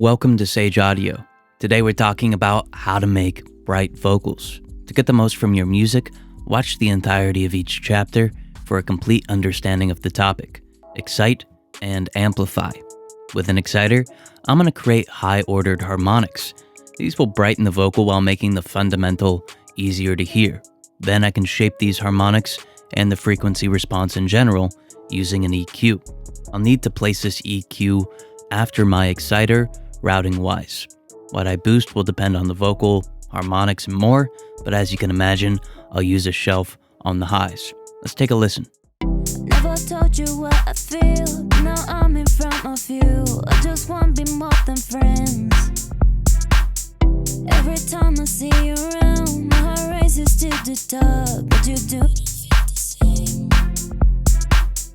Welcome to Sage Audio. Today we're talking about how to make bright vocals. To get the most from your music, watch the entirety of each chapter for a complete understanding of the topic. Excite and amplify. With an exciter, I'm going to create high-ordered harmonics. These will brighten the vocal while making the fundamental easier to hear. Then I can shape these harmonics and the frequency response in general using an EQ. I'll need to place this EQ after my exciter routing-wise. What I boost will depend on the vocal, harmonics, and more, but as you can imagine, I'll use a shelf on the highs. Let's take a listen. Never told you what I feel, but now I'm in front of you. I just want to be more than friends. Every time I see you around, my heart races to the top, but you do not feel the same.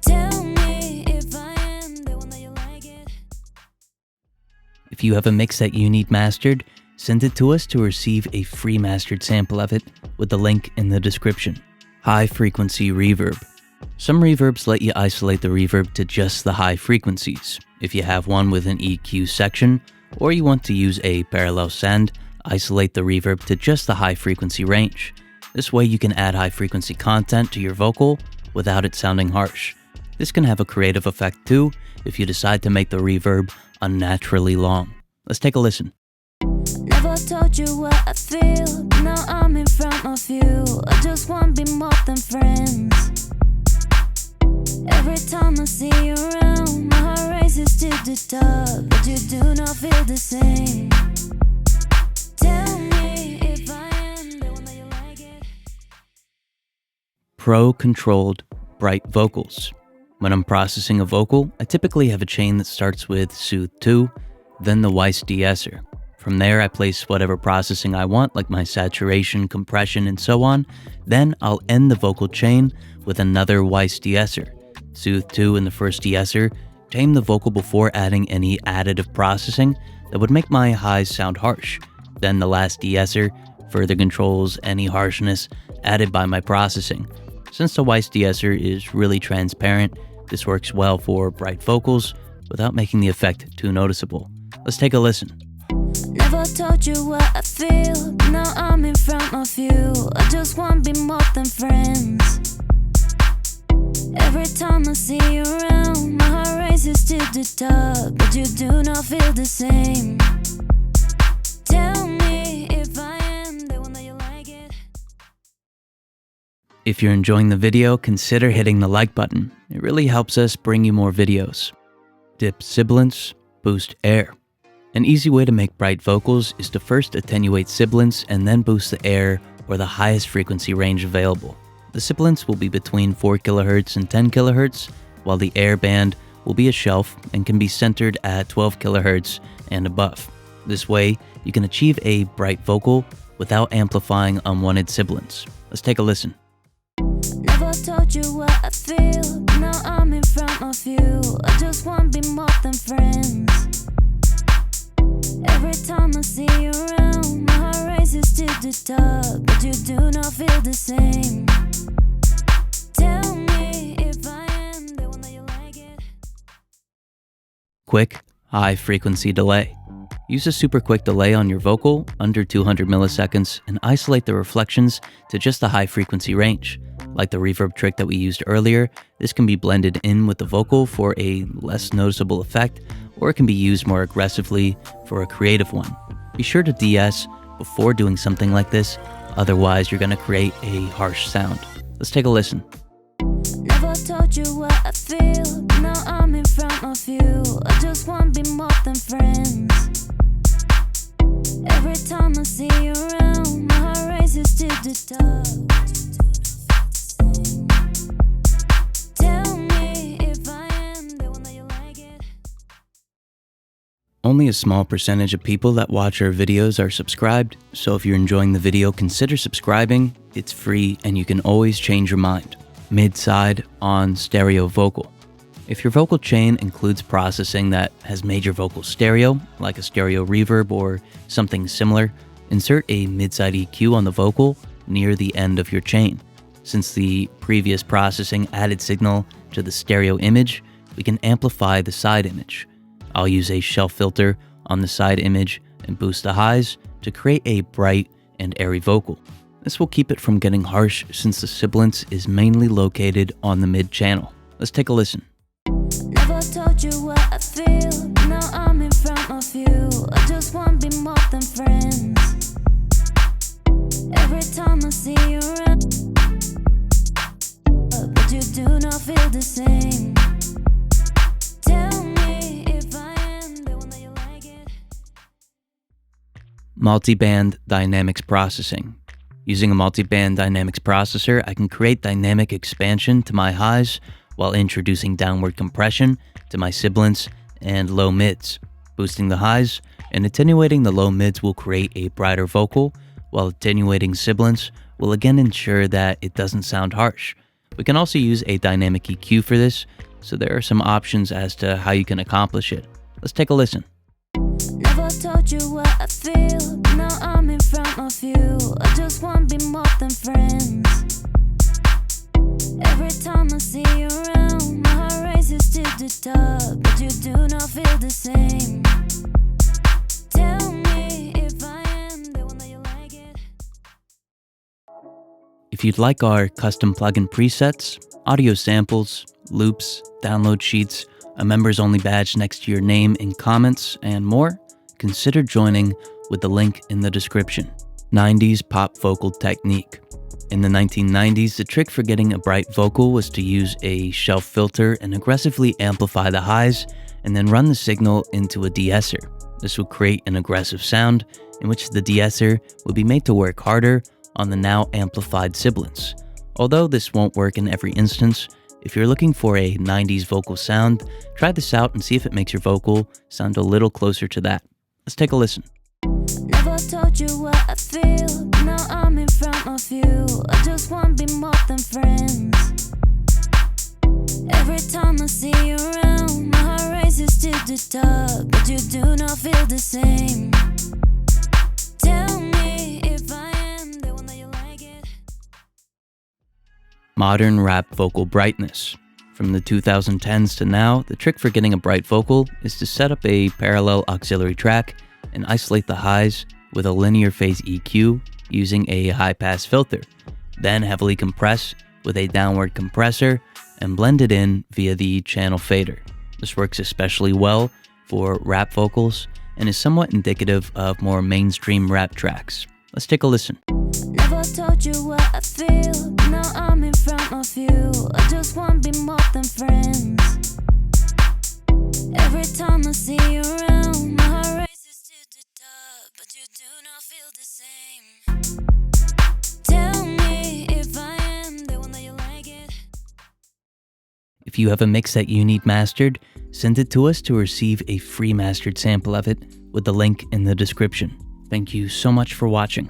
Tell me if I am the one that you like it. If you have a mix that you need mastered, send it to us to receive a free mastered sample of it with the link in the description. High frequency reverb. Some reverbs let you isolate the reverb to just the high frequencies. If you have one with an EQ section, or you want to use a parallel send, isolate the reverb to just the high frequency range. This way you can add high frequency content to your vocal without it sounding harsh. This can have a creative effect too if you decide to make the reverb unnaturally long. Let's take a listen. Never told you what I feel, but now I'm in front of you. I just want to be more than friends. Every time I see you around, my heart races to the top, but you do not feel the same. Tell me if I am the one that you like it. Pro-controlled bright vocals. When I'm processing a vocal, I typically have a chain that starts with Soothe 2, then the Weiss de-esser. From there, I place whatever processing I want, like my saturation, compression, and so on. Then I'll end the vocal chain with another Weiss de-esser. Soothe 2 in the first de-esser, tame the vocal before adding any additive processing that would make my highs sound harsh. Then the last de-esser further controls any harshness added by my processing. Since the Weiss de-esser is really transparent, this works well for bright vocals without making the effect too noticeable. Let's take a listen. Never told you what I feel, but now I'm in front of you. I just want to be more than friends. Every time I see you around, my heart races to the top, but you do not feel the same. Tell me if I am the one that you like it. If you're enjoying the video, consider hitting the like button. It really helps us bring you more videos. Dip sibilants, boost air. An easy way to make bright vocals is to first attenuate sibilants and then boost the air or the highest frequency range available. The sibilants will be between 4 kHz and 10 kHz, while the air band will be a shelf and can be centered at 12 kHz and above. This way, you can achieve a bright vocal without amplifying unwanted sibilants. Let's take a listen. Never told you what I feel, but now I'm in front of you. I just want to be more than friends. Every time I see you around, my heart races to the top, but you do not feel the same. Tell me if I am the one that you like it. Quick, high frequency delay. Use a super quick delay on your vocal, under 200 milliseconds, and isolate the reflections to just the high frequency range. Like the reverb trick that we used earlier, this can be blended in with the vocal for a less noticeable effect, or it can be used more aggressively for a creative one. Be sure to de-ess before doing something like this, otherwise you're going to create a harsh sound. Let's take a listen. Never told you what I feel, but now I'm in front of you. I just want to be more than friends. Every time I see you around, my heart races to the top. Tell me if I am the one that you like it. Only a small percentage of people that watch our videos are subscribed, so if you're enjoying the video, consider subscribing. It's free and you can always change your mind. Mid-side on stereo vocal. If your vocal chain includes processing that has made your vocal stereo, like a stereo reverb or something similar, insert a mid-side EQ on the vocal near the end of your chain. Since the previous processing added signal to the stereo image, we can amplify the side image. I'll use a shelf filter on the side image and boost the highs to create a bright and airy vocal. This will keep it from getting harsh since the sibilance is mainly located on the mid channel. Let's take a listen. Never told you what I feel. Now I'm in front of you. I just want to be more than friends. Every time I see you around, but you do not feel the same. Tell me if I am the one that you like it. Multiband dynamics processing. Using a multiband dynamics processor, I can create dynamic expansion to my highs while introducing downward compression to my sibilants and low mids. Boosting the highs and attenuating the low mids will create a brighter vocal, while attenuating sibilants will again ensure that it doesn't sound harsh. We can also use a dynamic EQ for this, so there are some options as to how you can accomplish it. Let's take a listen. Never told you what I feel. Now I'm in front of you. I just want to be more than friends. Every time I see you around, my heart races to the top, but you do not feel the same. Tell me if I am the one that you like it. If you'd like our custom plugin presets, audio samples, loops, download sheets, a members only badge next to your name in comments, and more, consider joining with the link in the description. 90s pop vocal technique. In the 1990s, the trick for getting a bright vocal was to use a shelf filter and aggressively amplify the highs and then run the signal into a de-esser. This would create an aggressive sound in which the de-esser would be made to work harder on the now amplified sibilants. Although this won't work in every instance, if you're looking for a 90s vocal sound, try this out and see if it makes your vocal sound a little closer to that. Let's take a listen. Never told you what I feel. Now I'm in front of you. I just want to be more than friends. Every time I see you around, my heart races to the top, but you do not feel the same. Tell me if I am the one that you like it. Modern rap vocal brightness. From the 2010s to now, the trick for getting a bright vocal is to set up a parallel auxiliary track and isolate the highs with a linear phase EQ using a high-pass filter, then heavily compress with a downward compressor and blend it in via the channel fader. This works especially well for rap vocals and is somewhat indicative of more mainstream rap tracks. Let's take a listen. Never told you what I feel. Now I'm in front of you. I just want to be more than friends. Every time I see you around, my heart races to the top, but you do not feel the same. Tell me if I am the one that you like it. If you have a mix that you need mastered, send it to us to receive a free mastered sample of it with the link in the description. Thank you so much for watching.